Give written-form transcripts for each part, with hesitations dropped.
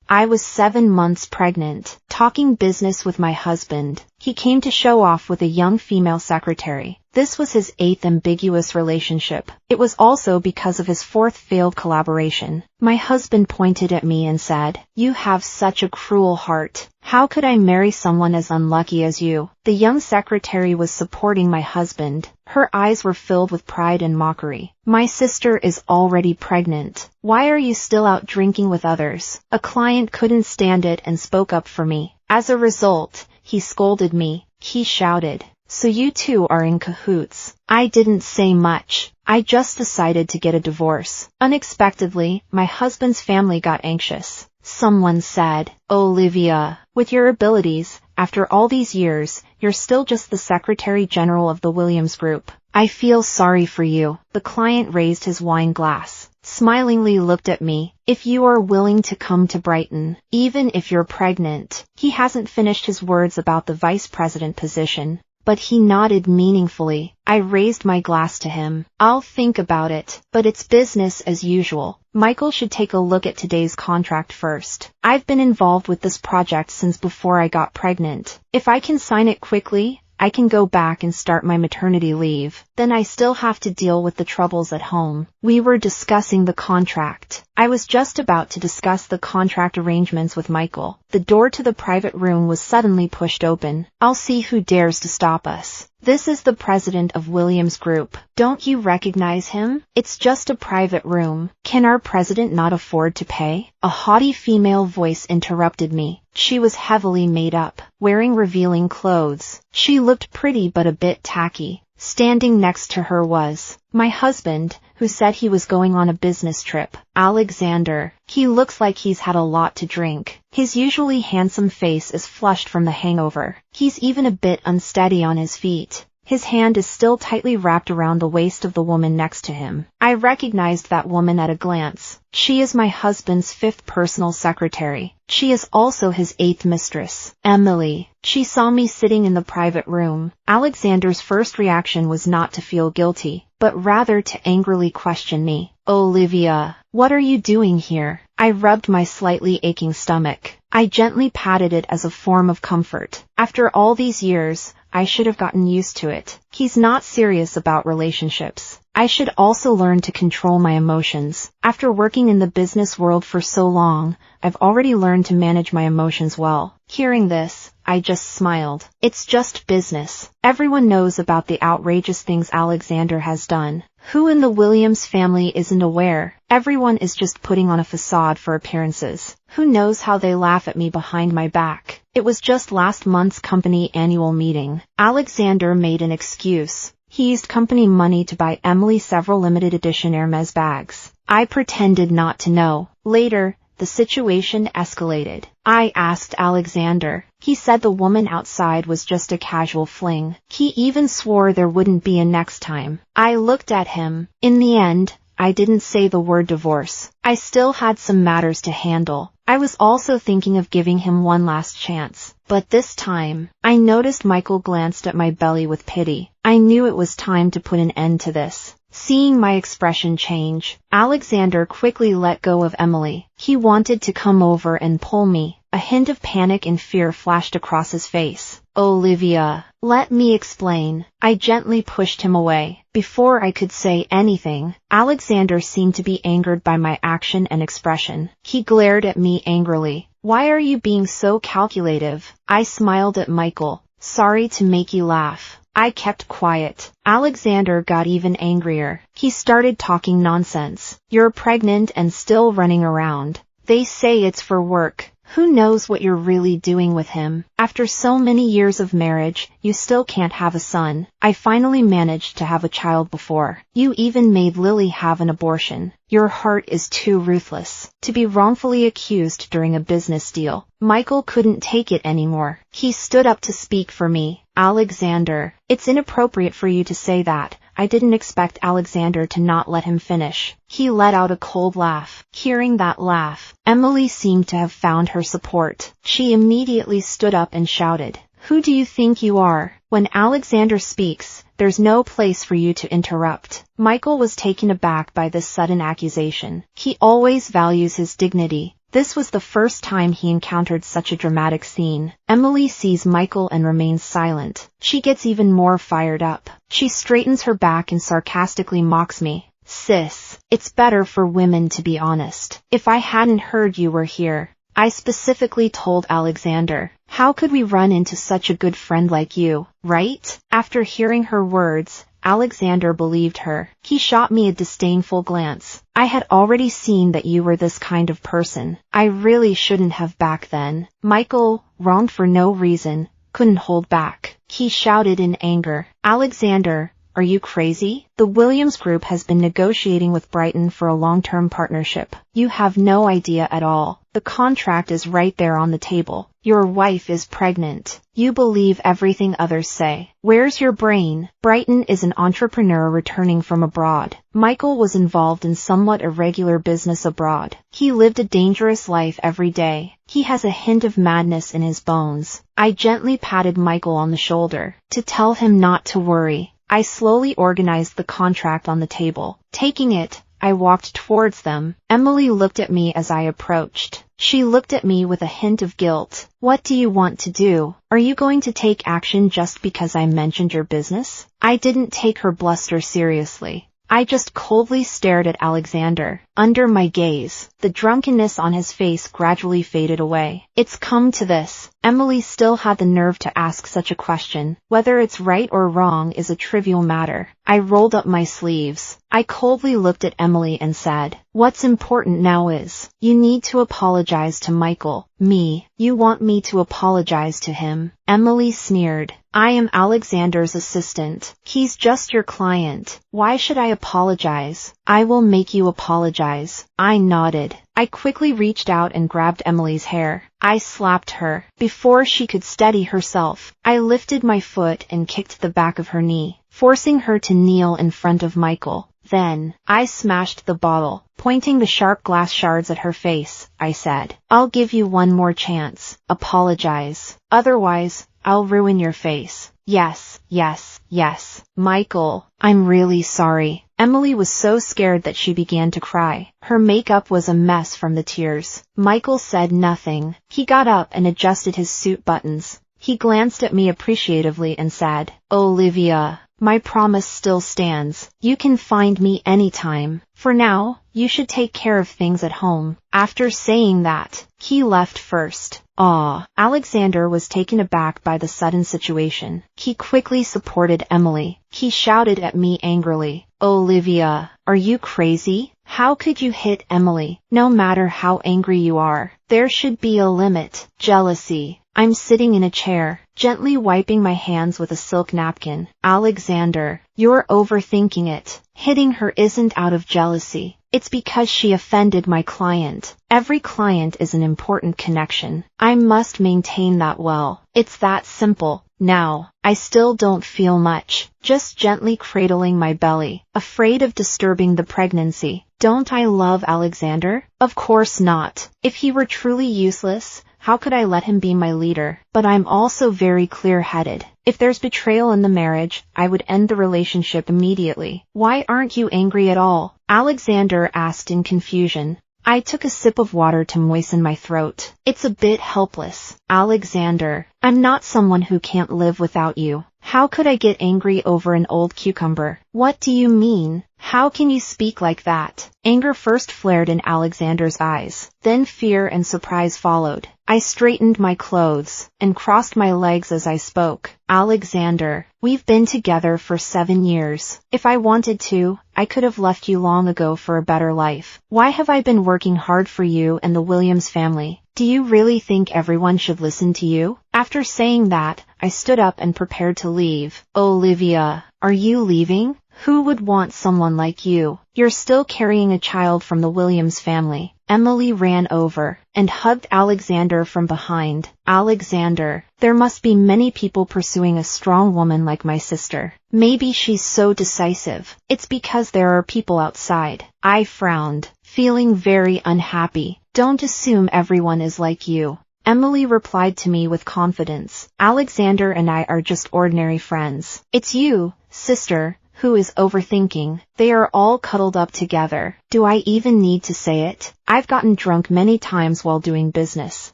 I was 7 months pregnant, talking business with my husband. He came to show off with a young female secretary. This was his 8th ambiguous relationship. It was also because of his 4th failed collaboration. My husband pointed at me and said, "You have such a cruel heart. How could I marry someone as unlucky as you?" The young secretary was supporting my husband. Her eyes were filled with pride and mockery. "My sister is already pregnant. Why are you still out drinking with others?" A client couldn't stand it and spoke up for me. As a result, he scolded me. He shouted, "So you two are in cahoots." I didn't say much. I just decided to get a divorce. Unexpectedly, my husband's family got anxious. Someone said, "Olivia, with your abilities, after all these years, you're still just the Secretary General of the Williams Group. I feel sorry for you." The client raised his wine glass, smilingly looked at me. "If you are willing to come to Brighton, even if you're pregnant." He hasn't finished his words about the vice president position, but he nodded meaningfully. I raised my glass to him. "I'll think about it, but it's business as usual. Michael should take a look at today's contract first. I've been involved with this project since before I got pregnant. If I can sign it quickly, I can go back and start my maternity leave. Then I still have to deal with the troubles at home." We were discussing the contract. I was just about to discuss the contract arrangements with Michael. The door to the private room was suddenly pushed open. "I'll see who dares to stop us. This is the president of Williams Group. Don't you recognize him? It's just a private room. Can our president not afford to pay?" A haughty female voice interrupted me. She was heavily made up, wearing revealing clothes. She looked pretty but a bit tacky. Standing next to her was my husband, who said he was going on a business trip. Alexander. He looks like he's had a lot to drink. His usually handsome face is flushed from the hangover. He's even a bit unsteady on his feet. His hand is still tightly wrapped around the waist of the woman next to him. I recognized that woman at a glance. She is my husband's 5th personal secretary. She is also his 8th mistress, Emily. She saw me sitting in the private room. Alexander's first reaction was not to feel guilty, but rather to angrily question me. "Olivia, what are you doing here?" I rubbed my slightly aching stomach. I gently patted it as a form of comfort. After all these years, I should have gotten used to it. He's not serious about relationships. I should also learn to control my emotions. After working in the business world for so long, I've already learned to manage my emotions well. Hearing this, I just smiled. It's just business. Everyone knows about the outrageous things Alexander has done. Who in the Williams family isn't aware? Everyone is just putting on a facade for appearances. Who knows how they laugh at me behind my back? It was just last month's company annual meeting. Alexander made an excuse. He used company money to buy Emily several limited edition Hermes bags. I pretended not to know. Later, the situation escalated. I asked Alexander. He said the woman outside was just a casual fling. He even swore there wouldn't be a next time. I looked at him. In the end, I didn't say the word divorce. I still had some matters to handle. I was also thinking of giving him one last chance. But this time, I noticed Michael glanced at my belly with pity. I knew it was time to put an end to this. Seeing my expression change, Alexander quickly let go of Emily. He wanted to come over and pull me. A hint of panic and fear flashed across his face. "Olivia, let me explain." I gently pushed him away. Before I could say anything, Alexander seemed to be angered by my action and expression. He glared at me angrily. "Why are you being so calculative?" I smiled at Michael. "Sorry to make you laugh." I kept quiet. Alexander got even angrier. He started talking nonsense. "You're pregnant and still running around. They say it's for work. Who knows what you're really doing with him? After so many years of marriage, you still can't have a son. I finally managed to have a child before. You even made Lily have an abortion. Your heart is too ruthless. To be wrongfully accused during a business deal." Michael couldn't take it anymore. He stood up to speak for me. "Alexander, it's inappropriate for you to say that." I didn't expect Alexander to not let him finish. He let out a cold laugh. Hearing that laugh, Emily seemed to have found her support. She immediately stood up and shouted, "Who do you think you are? When Alexander speaks, there's no place for you to interrupt." Michael was taken aback by this sudden accusation. He always values his dignity. This was the first time he encountered such a dramatic scene. Emily sees Michael and remains silent. She gets even more fired up. She straightens her back and sarcastically mocks me. Sis, it's better for women to be honest. If I hadn't heard you were here, I specifically told Alexander. How could we run into such a good friend like you, right? After hearing her words, Alexander believed her. He shot me a disdainful glance. I had already seen that you were this kind of person. I really shouldn't have back then. Michael, wronged for no reason, couldn't hold back. He shouted in anger. Alexander, are you crazy? The Williams Group has been negotiating with Brighton for a long-term partnership. You have no idea at all. The contract is right there on the table. Your wife is pregnant. You believe everything others say. Where's your brain? Brighton is an entrepreneur returning from abroad. Michael was involved in somewhat irregular business abroad. He lived a dangerous life every day. He has a hint of madness in his bones. I gently patted Michael on the shoulder to tell him not to worry. I slowly organized the contract on the table. Taking it, I walked towards them. Emily looked at me as I approached. She looked at me with a hint of guilt. What do you want to do? Are you going to take action just because I mentioned your business? I didn't take her bluster seriously. I just coldly stared at Alexander. Under my gaze, the drunkenness on his face gradually faded away. It's come to this. Emily still had the nerve to ask such a question. Whether it's right or wrong is a trivial matter. I rolled up my sleeves. I coldly looked at Emily and said, what's important now is, you need to apologize to Michael. Me? You want me to apologize to him? Emily sneered. I am Alexander's assistant. He's just your client. Why should I apologize? I will make you apologize. I nodded. I quickly reached out and grabbed Emily's hair. I slapped her. Before she could steady herself, I lifted my foot and kicked the back of her knee, forcing her to kneel in front of Michael. Then, I smashed the bottle. Pointing the sharp glass shards at her face, I said, I'll give you one more chance. Apologize. Otherwise, I'll ruin your face. Yes, yes, yes. Michael, I'm really sorry. Emily was so scared that she began to cry. Her makeup was a mess from the tears. Michael said nothing. He got up and adjusted his suit buttons. He glanced at me appreciatively and said, Olivia, my promise still stands. You can find me anytime. For now, you should take care of things at home. After saying that, he left first. Alexander was taken aback by the sudden situation. He quickly supported Emily. He shouted at me angrily, Olivia, are you crazy? How could you hit Emily? No matter how angry you are, there should be a limit. Jealousy. I'm sitting in a chair, gently wiping my hands with a silk napkin. Alexander, you're overthinking it. Hitting her isn't out of jealousy. It's because she offended my client. Every client is an important connection. I must maintain that well. It's that simple. Now, I still don't feel much, just gently cradling my belly, afraid of disturbing the pregnancy. Don't I love Alexander? Of course not. If he were truly useless, how could I let him be my leader? But I'm also very clear-headed. If there's betrayal in the marriage, I would end the relationship immediately. Why aren't you angry at all? Alexander asked in confusion. I took a sip of water to moisten my throat. It's a bit helpless. Alexander, I'm not someone who can't live without you. How could I get angry over an old cucumber? What do you mean? How can you speak like that? Anger first flared in Alexander's eyes. Then fear and surprise followed. I straightened my clothes and crossed my legs as I spoke. Alexander, we've been together for 7 years. If I wanted to, I could have left you long ago for a better life. Why have I been working hard for you and the Williams family? Do you really think everyone should listen to you? After saying that, I stood up and prepared to leave. Olivia, are you leaving? Who would want someone like you? You're still carrying a child from the Williams family. Emily ran over and hugged Alexander from behind. Alexander, there must be many people pursuing a strong woman like my sister. Maybe she's so decisive. It's because there are people outside. I frowned, feeling very unhappy. Don't assume everyone is like you. Emily replied to me with confidence. Alexander and I are just ordinary friends. It's you, sister, Who is overthinking? They are all cuddled up together. Do I even need to say it? I've gotten drunk many times while doing business.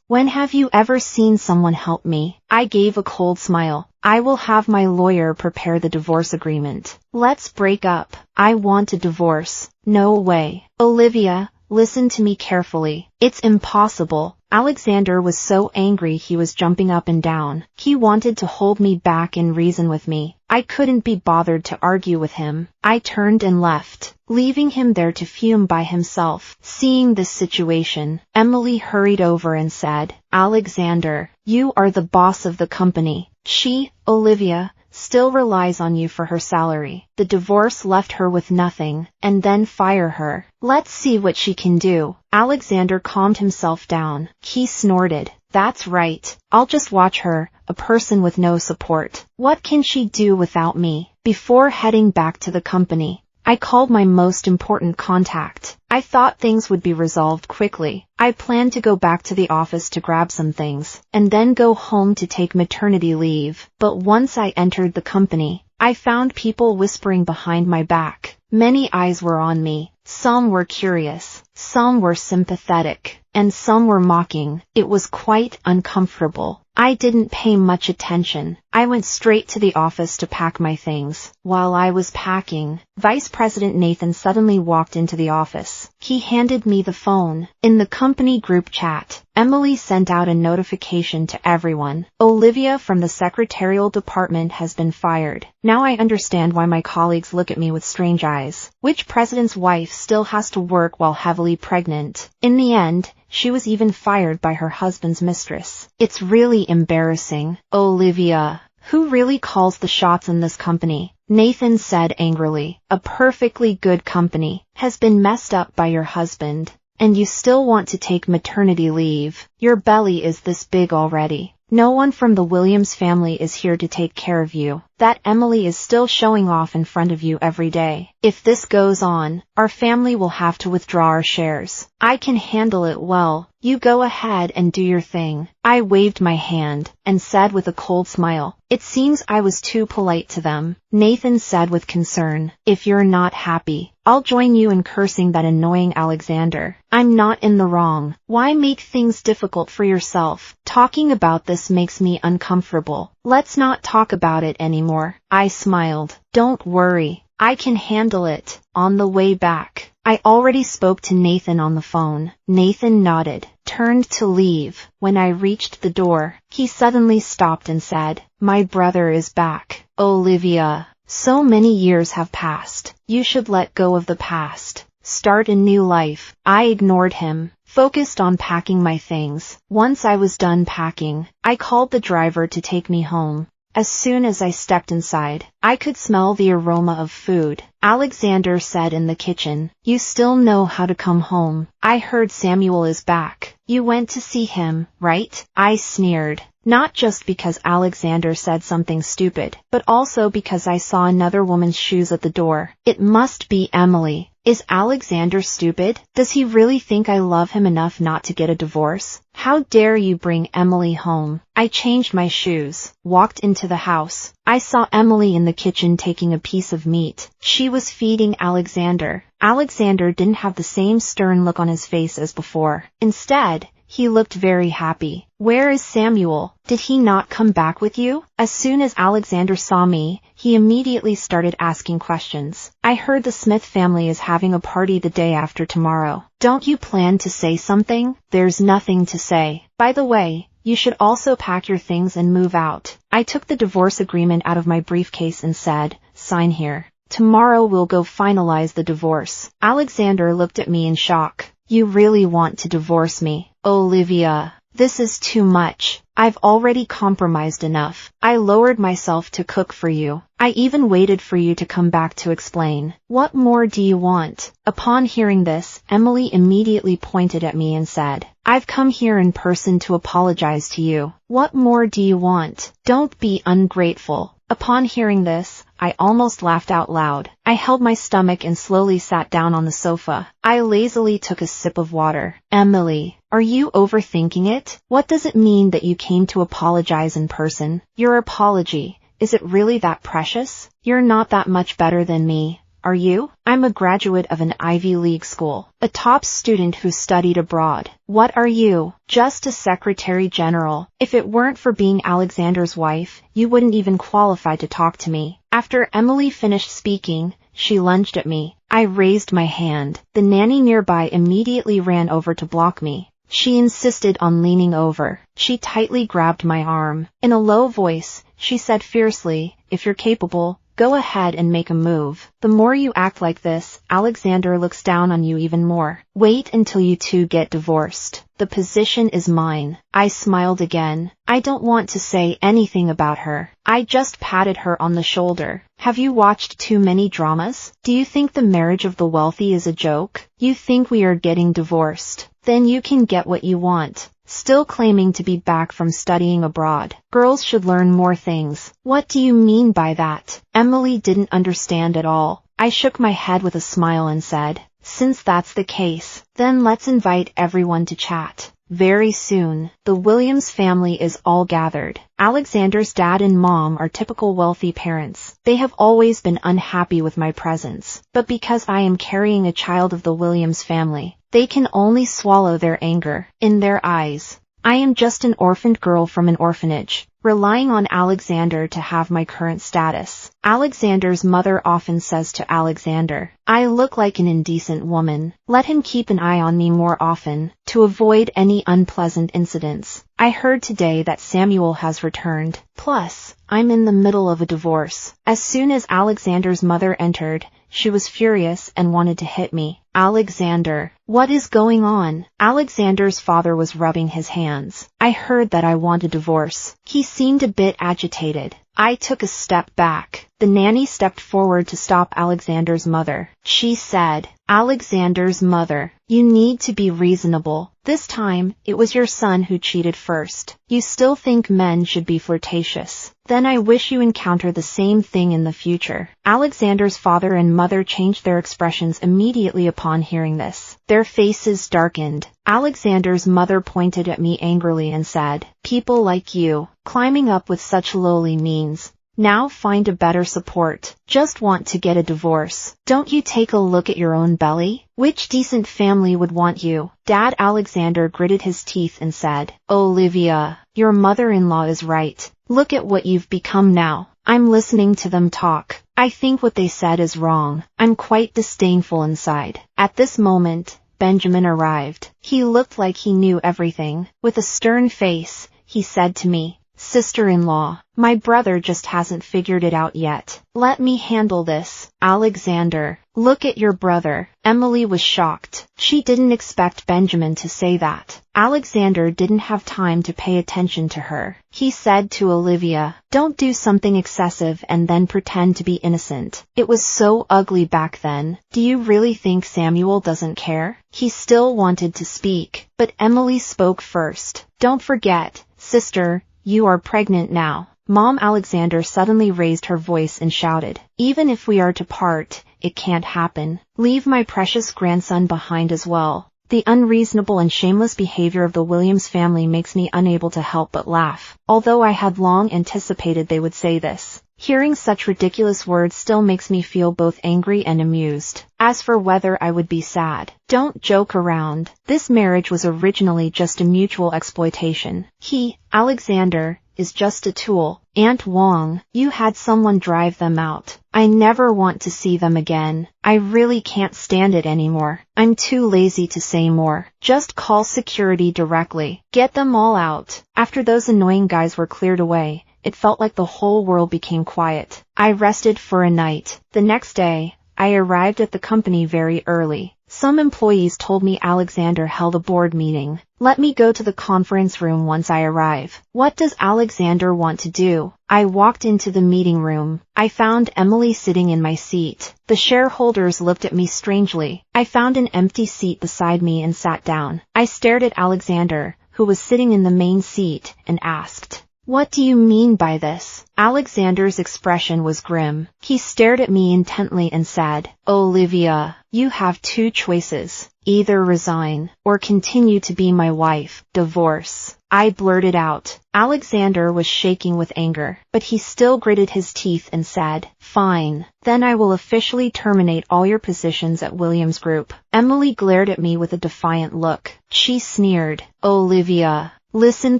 When have you ever seen someone help me? I gave a cold smile. I will have my lawyer prepare the divorce agreement. Let's break up. I want a divorce. No way. Olivia, listen to me carefully. It's impossible. Alexander was so angry he was jumping up and down. He wanted to hold me back and reason with me. I couldn't be bothered to argue with him. I turned and left, leaving him there to fume by himself. Seeing this situation, Emily hurried over and said, "Alexander, you are the boss of the company. She, Olivia, still relies on you for her salary. The divorce left her with nothing, and then fire her. Let's see what she can do." Alexander calmed himself down. He snorted. "That's right. I'll just watch her, a person with no support. What can she do without me?" Before heading back to the company, I called my most important contact. I thought things would be resolved quickly. I planned to go back to the office to grab some things, and then go home to take maternity leave. But once I entered the company, I found people whispering behind my back. Many eyes were on me. Some were curious, some were sympathetic, and some were mocking. It was quite uncomfortable. I didn't pay much attention. I went straight to the office to pack my things. While I was packing, Vice President Nathan suddenly walked into the office. He handed me the phone. In the company group chat, Emily sent out a notification to everyone. "Olivia from the secretarial department has been fired. Now I understand why my colleagues look at me with strange eyes. Which president's wife still has to work while heavily pregnant?" In the end, she was even fired by her husband's mistress. It's really embarrassing. "Olivia, who really calls the shots in this company?" Nathan said angrily. "A perfectly good company has been messed up by your husband, and you still want to take maternity leave. Your belly is this big already. No one from the Williams family is here to take care of you. That Emily is still showing off in front of you every day. If this goes on, our family will have to withdraw our shares. I can handle it well. You go ahead and do your thing." I waved my hand and said with a cold smile, "It seems I was too polite to them." Nathan said with concern, "If you're not happy, I'll join you in cursing that annoying Alexander. I'm not in the wrong. Why make things difficult for yourself? Talking about this makes me uncomfortable. Let's not talk about it anymore." I smiled. "Don't worry. I can handle it." On the way back, I already spoke to Nathan on the phone. Nathan nodded, turned to leave. When I reached the door, he suddenly stopped and said, "My brother is back." "Olivia, so many years have passed. You should let go of the past. Start a new life." I ignored him, focused on packing my things. Once I was done packing, I called the driver to take me home. As soon as I stepped inside, I could smell the aroma of food. Alexander said in the kitchen, "You still know how to come home. I heard Samuel is back. You went to see him, right?" I sneered. Not just because Alexander said something stupid, but also because I saw another woman's shoes at the door. It must be Emily. Is Alexander stupid? Does he really think I love him enough not to get a divorce? How dare you bring Emily home? I changed my shoes, walked into the house. I saw Emily in the kitchen taking a piece of meat. She was feeding Alexander. Alexander didn't have the same stern look on his face as before. Instead, he looked very happy. "Where is Samuel? Did he not come back with you?" As soon as Alexander saw me, he immediately started asking questions. "I heard the Smith family is having a party the day after tomorrow. Don't you plan to say something?" "There's nothing to say. By the way, you should also pack your things and move out." I took the divorce agreement out of my briefcase and said, "Sign here. Tomorrow we'll go finalize the divorce." Alexander looked at me in shock. "You really want to divorce me?" "Olivia, this is too much. I've already compromised enough. I lowered myself to cook for you. I even waited for you to come back to explain. What more do you want?" Upon hearing this, Emily immediately pointed at me and said, "I've come here in person to apologize to you. What more do you want? Don't be ungrateful." Upon hearing this, I almost laughed out loud. I held my stomach and slowly sat down on the sofa. I lazily took a sip of water. "Emily, are you overthinking it? What does it mean that you came to apologize in person?" "Your apology Is it really that precious? You're not that much better than me, are you? I'm a graduate of an Ivy League school, a top student who studied abroad. What are you? Just a secretary general. If it weren't for being Alexander's wife, you wouldn't even qualify to talk to me. After Emily finished speaking, she lunged at me. I raised my hand. The nanny nearby immediately ran over to block me. She insisted on leaning over. She tightly grabbed my arm. In a low voice, she said fiercely, "If you're capable, go ahead and make a move. The more you act like this, Alexander looks down on you even more. Wait until you two get divorced. The position is mine." I smiled again. I don't want to say anything about her. I just patted her on the shoulder. Have you watched too many dramas? Do you think the marriage of the wealthy is a joke? You think we are getting divorced? Then you can get what you want. Still claiming to be back from studying abroad. Girls should learn more things. What do you mean by that? Emily didn't understand at all. I shook my head with a smile and said, "Since that's the case, then let's invite everyone to chat." Very soon, the Williams family is all gathered. Alexander's dad and mom are typical wealthy parents. They have always been unhappy with my presence, but because I am carrying a child of the Williams family, they can only swallow their anger. In their eyes, I am just an orphaned girl from an orphanage, relying on Alexander to have my current status. Alexander's mother often says to Alexander, "I look like an indecent woman. Let him keep an eye on me more often, to avoid any unpleasant incidents." I heard today that Samuel has returned. Plus, I'm in the middle of a divorce. As soon as Alexander's mother entered, she was furious and wanted to hit me. "Alexander, what is going on?" Alexander's father was rubbing his hands. "I heard that I want a divorce." He seemed a bit agitated. I took a step back. The nanny stepped forward to stop Alexander's mother. She said, "Alexander's mother, you need to be reasonable. This time, it was your son who cheated first. You still think men should be flirtatious. Then I wish you encounter the same thing in the future." Alexander's father and mother changed their expressions immediately upon hearing this. Their faces darkened. Alexander's mother pointed at me angrily and said, "People like you, climbing up with such lowly means. Now find a better support. Just want to get a divorce. Don't you take a look at your own belly? Which decent family would want you?" Dad Alexander gritted his teeth and said, "Olivia, your mother-in-law is right. Look at what you've become now." I'm listening to them talk. I think what they said is wrong. I'm quite disdainful inside. At this moment, Benjamin arrived. He looked like he knew everything. With a stern face, he said to me, "Sister-in-law, my brother just hasn't figured it out yet. Let me handle this." "Alexander, look at your brother." Emily was shocked. She didn't expect Benjamin to say that. Alexander didn't have time to pay attention to her. He said to Olivia, "Don't do something excessive and then pretend to be innocent. It was so ugly back then. Do you really think Samuel doesn't care?" He still wanted to speak, but Emily spoke first. "Don't forget, sister, you are pregnant now." Mom Alexander suddenly raised her voice and shouted, "Even if we are to part, it can't happen. Leave my precious grandson behind as well." The unreasonable and shameless behavior of the Williams family makes me unable to help but laugh, although I had long anticipated they would say this. Hearing such ridiculous words still makes me feel both angry and amused. As for whether I would be sad, don't joke around. This marriage was originally just a mutual exploitation. He, Alexander, is just a tool. Aunt Wong, you had someone drive them out. I never want to see them again. I really can't stand it anymore. I'm too lazy to say more. Just call security directly. Get them all out. After those annoying guys were cleared away, it felt like the whole world became quiet. I rested for a night. The next day, I arrived at the company very early. Some employees told me Alexander held a board meeting. Let me go to the conference room once I arrive. What does Alexander want to do? I walked into the meeting room. I found Emily sitting in my seat. The shareholders looked at me strangely. I found an empty seat beside me and sat down. I stared at Alexander, who was sitting in the main seat, and asked, What do you mean by this? Alexander's expression was grim. He stared at me intently and said, Olivia, you have two choices. Either resign, or continue to be my wife. Divorce. I blurted out. Alexander was shaking with anger, but he still gritted his teeth and said, Fine, then I will officially terminate all your positions at Williams Group. Emily glared at me with a defiant look. She sneered, Olivia, listen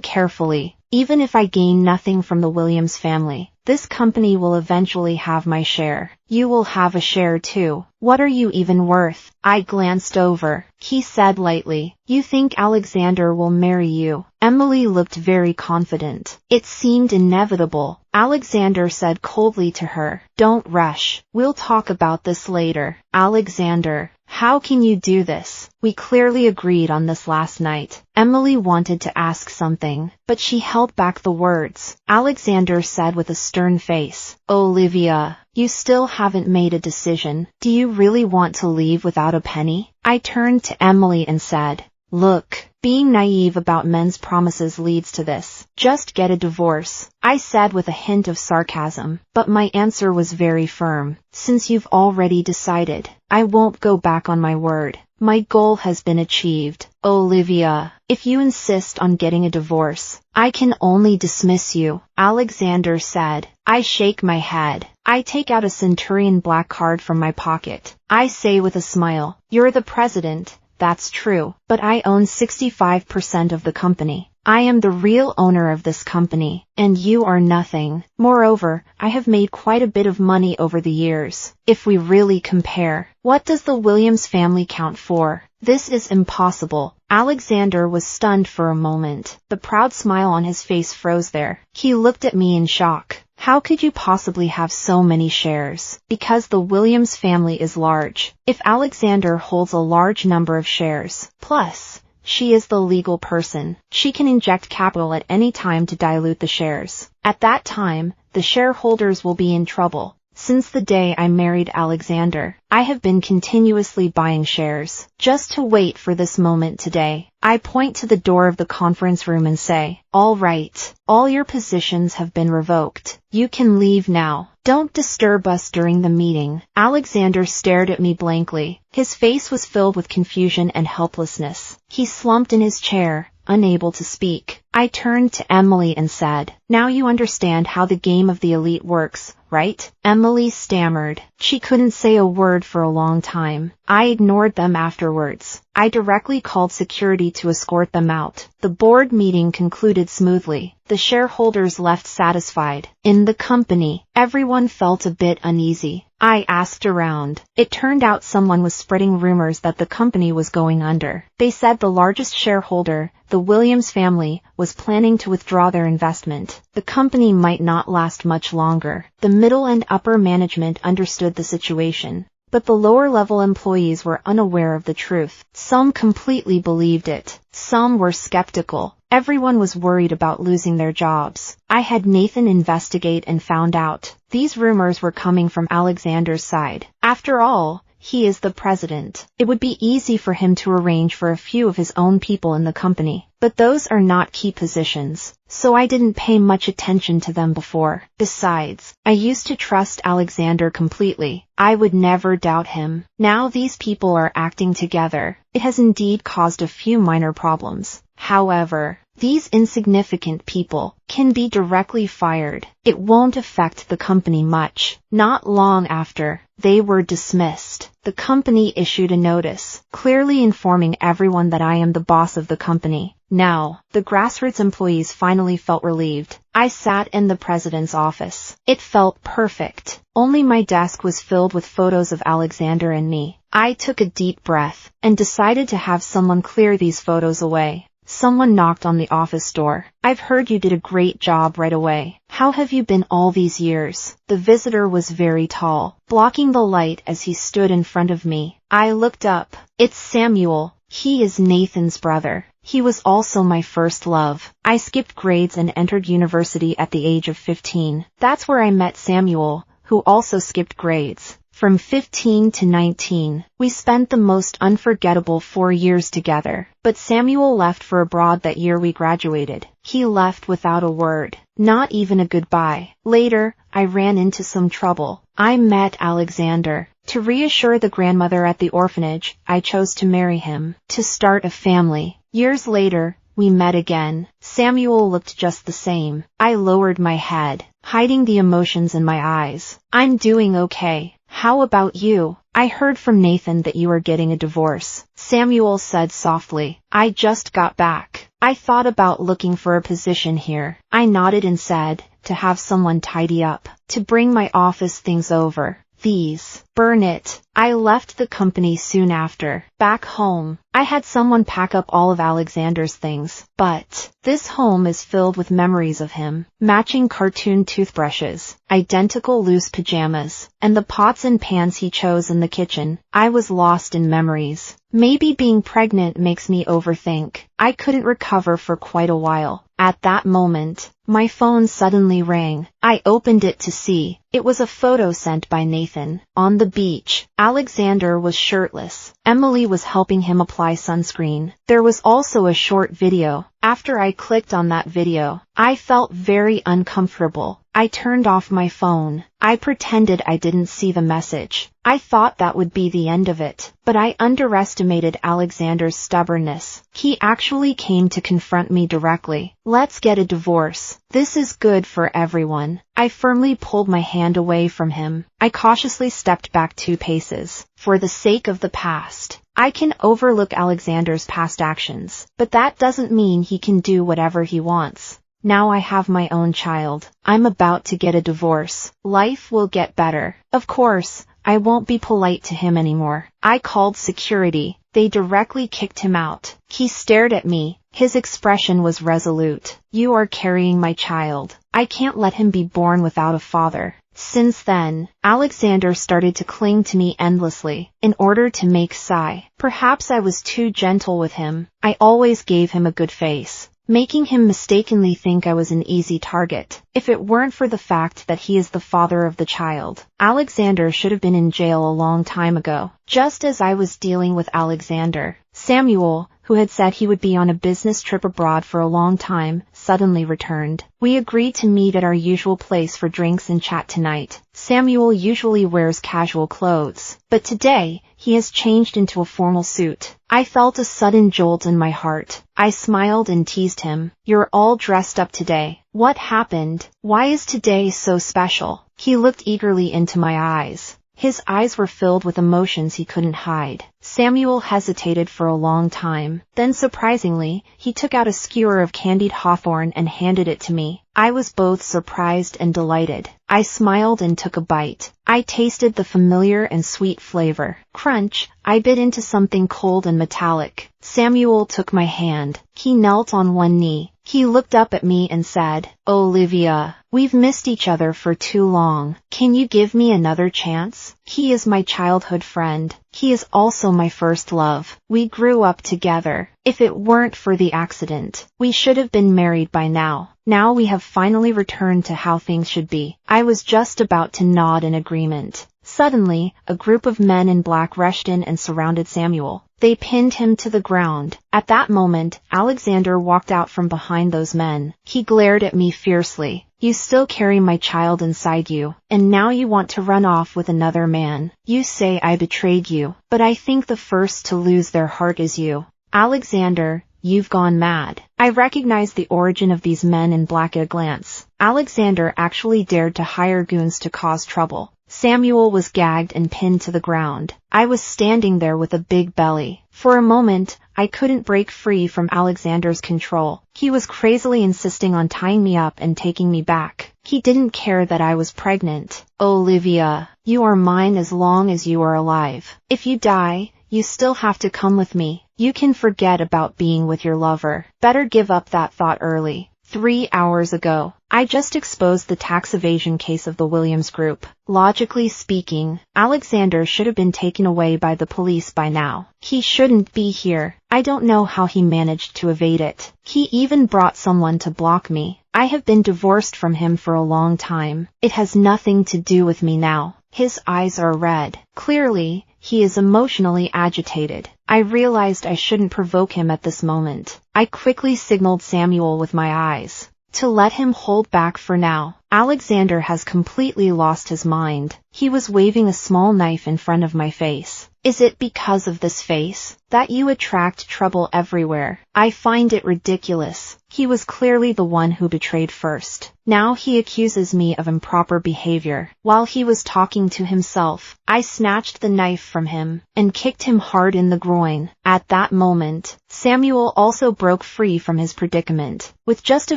carefully. Even if I gain nothing from the Williams family, this company will eventually have my share. You will have a share too. What are you even worth? I glanced over. He said lightly, You think Alexander will marry you? Emily looked very confident. It seemed inevitable. Alexander said coldly to her, Don't rush. We'll talk about this later. Alexander, how can you do this? We clearly agreed on this last night. Emily wanted to ask something, but she held back the words. Alexander said with a stern face, Olivia, you still haven't made a decision. Do you really want to leave without a penny? I turned to Emily and said, Look, being naive about men's promises leads to this. Just get a divorce, I said with a hint of sarcasm, but my answer was very firm. Since you've already decided, I won't go back on my word. My goal has been achieved. Olivia, if you insist on getting a divorce, I can only dismiss you, Alexander said. I shake my head. I take out a Centurion black card from my pocket. I say with a smile, You're the president. That's true, but I own 65% of the company. I am the real owner of this company, and you are nothing. Moreover, I have made quite a bit of money over the years. If we really compare, what does the Williams family count for? This is impossible. Alexander was stunned for a moment. The proud smile on his face froze there. He looked at me in shock. How could you possibly have so many shares? Because the Williams family is large. If Alexander holds a large number of shares, plus, she is the legal person, she can inject capital at any time to dilute the shares. At that time, the shareholders will be in trouble. Since the day I married Alexander, I have been continuously buying shares, just to wait for this moment today. I point to the door of the conference room and say, All right, all your positions have been revoked. You can leave now. Don't disturb us during the meeting. Alexander stared at me blankly. His face was filled with confusion and helplessness. He slumped in his chair, unable to speak. I turned to Emily and said, Now you understand how the game of the elite works, right? Emily stammered. She couldn't say a word for a long time. I ignored them afterwards. I directly called security to escort them out. The board meeting concluded smoothly. The shareholders left satisfied. In the company, everyone felt a bit uneasy. I asked around. It turned out someone was spreading rumors that the company was going under. They said the largest shareholder, the Williams family, was planning to withdraw their investment. The company might not last much longer. The middle and upper management understood the situation, but the lower-level employees were unaware of the truth. Some completely believed it. Some were skeptical. Everyone was worried about losing their jobs. I had Nathan investigate and found out these rumors were coming from Alexander's side. After all, he is the president. It would be easy for him to arrange for a few of his own people in the company, but those are not key positions, so I didn't pay much attention to them before. Besides, I used to trust Alexander completely. I would never doubt him. Now these people are acting together. It has indeed caused a few minor problems. However, these insignificant people can be directly fired. It won't affect the company much. Not long after, they were dismissed. The company issued a notice, clearly informing everyone that I am the boss of the company. Now, the grassroots employees finally felt relieved. I sat in the president's office. It felt perfect. Only my desk was filled with photos of Alexander and me. I took a deep breath and decided to have someone clear these photos away. Someone knocked on the office door. I've heard you did a great job right away. How have you been all these years? The visitor was very tall, blocking the light as he stood in front of me. I looked up. It's Samuel. He is Nathan's brother. He was also my first love. I skipped grades and entered university at the age of 15. That's where I met Samuel, who also skipped grades. From 15 to 19, we spent the most unforgettable 4 years together. But Samuel left for abroad that year we graduated. He left without a word, not even a goodbye. Later, I ran into some trouble. I met Alexander. To reassure the grandmother at the orphanage, I chose to marry him, to start a family. Years later, we met again. Samuel looked just the same. I lowered my head, hiding the emotions in my eyes. I'm doing okay. How about you? I heard from Nathan that you are getting a divorce, Samuel said softly. I just got back. I thought about looking for a position here. I nodded and said, to have someone tidy up, to bring my office things over. These. Burn it. I left the company soon after. Back home, I had someone pack up all of Alexander's things. But this home is filled with memories of him. Matching cartoon toothbrushes, identical loose pajamas, and the pots and pans he chose in the kitchen. I was lost in memories. Maybe being pregnant makes me overthink. I couldn't recover for quite a while. At that moment, my phone suddenly rang. I opened it to see. It was a photo sent by Nathan. On the beach, Alexander was shirtless. Emily was helping him apply sunscreen. There was also a short video. After I clicked on that video, I felt very uncomfortable. I turned off my phone. I pretended I didn't see the message. I thought that would be the end of it. But I underestimated Alexander's stubbornness. He actually came to confront me directly. Let's get a divorce. This is good for everyone. I firmly pulled my hand away from him. I cautiously stepped back 2 paces. For the sake of the past, I can overlook Alexander's past actions, but that doesn't mean he can do whatever he wants. Now I have my own child. I'm about to get a divorce. Life will get better. Of course, I won't be polite to him anymore. I called security. They directly kicked him out. He stared at me. His expression was resolute. You are carrying my child. I can't let him be born without a father. Since then, Alexander started to cling to me endlessly, in order to make sigh. Perhaps I was too gentle with him. I always gave him a good face, making him mistakenly think I was an easy target. If it weren't for the fact that he is the father of the child, Alexander should have been in jail a long time ago. Just as I was dealing with Alexander, Samuel, who had said he would be on a business trip abroad for a long time, suddenly returned. We agreed to meet at our usual place for drinks and chat tonight. Samuel usually wears casual clothes, but today, he has changed into a formal suit. I felt a sudden jolt in my heart. I smiled and teased him. You're all dressed up today. What happened? Why is today so special? He looked eagerly into my eyes. His eyes were filled with emotions he couldn't hide. Samuel hesitated for a long time. Then surprisingly, he took out a skewer of candied hawthorn and handed it to me. I was both surprised and delighted. I smiled and took a bite. I tasted the familiar and sweet flavor. Crunch! I bit into something cold and metallic. Samuel took my hand. He knelt on one knee. He looked up at me and said, Olivia, we've missed each other for too long. Can you give me another chance? He is my childhood friend. He is also my first love. We grew up together. If it weren't for the accident, we should have been married by now. Now we have finally returned to how things should be. I was just about to nod in agreement. Suddenly, a group of men in black rushed in and surrounded Samuel. They pinned him to the ground. At that moment, Alexander walked out from behind those men. He glared at me fiercely. You still carry my child inside you, and now you want to run off with another man. You say I betrayed you, but I think the first to lose their heart is you. Alexander, you've gone mad. I recognized the origin of these men in black at a glance. Alexander actually dared to hire goons to cause trouble. Samuel was gagged and pinned to the ground. I was standing there with a big belly. For a moment, I couldn't break free from Alexander's control. He was crazily insisting on tying me up and taking me back. He didn't care that I was pregnant. Olivia, you are mine as long as you are alive. If you die, you still have to come with me. You can forget about being with your lover. Better give up that thought early. 3 hours ago, I just exposed the tax evasion case of the Williams Group. Logically speaking, Alexander should have been taken away by the police by now. He shouldn't be here. I don't know how he managed to evade it. He even brought someone to block me. I have been divorced from him for a long time. It has nothing to do with me now. His eyes are red. Clearly, he is emotionally agitated. I realized I shouldn't provoke him at this moment. I quickly signaled Samuel with my eyes to let him hold back for now. Alexander has completely lost his mind. He was waving a small knife in front of my face. Is it because of this face that you attract trouble everywhere? I find it ridiculous. He was clearly the one who betrayed first. Now he accuses me of improper behavior. While he was talking to himself, I snatched the knife from him and kicked him hard in the groin. At that moment, Samuel also broke free from his predicament. With just a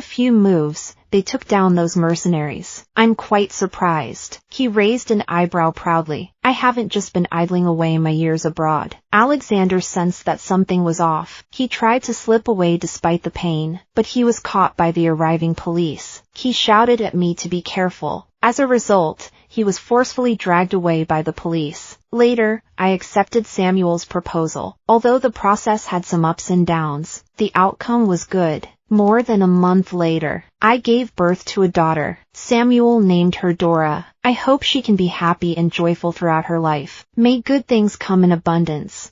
few moves, they took down those mercenaries. I'm quite surprised. He raised an eyebrow proudly. I haven't just been idling away my years abroad. Alexander sensed that something was off. He tried to slip away despite the pain, but he was caught by the arriving police. He shouted at me to be careful. As a result, he was forcefully dragged away by the police. Later, I accepted Samuel's proposal. Although the process had some ups and downs, the outcome was good. More than a month later, I gave birth to a daughter. Samuel named her Dora. I hope she can be happy and joyful throughout her life. May good things come in abundance.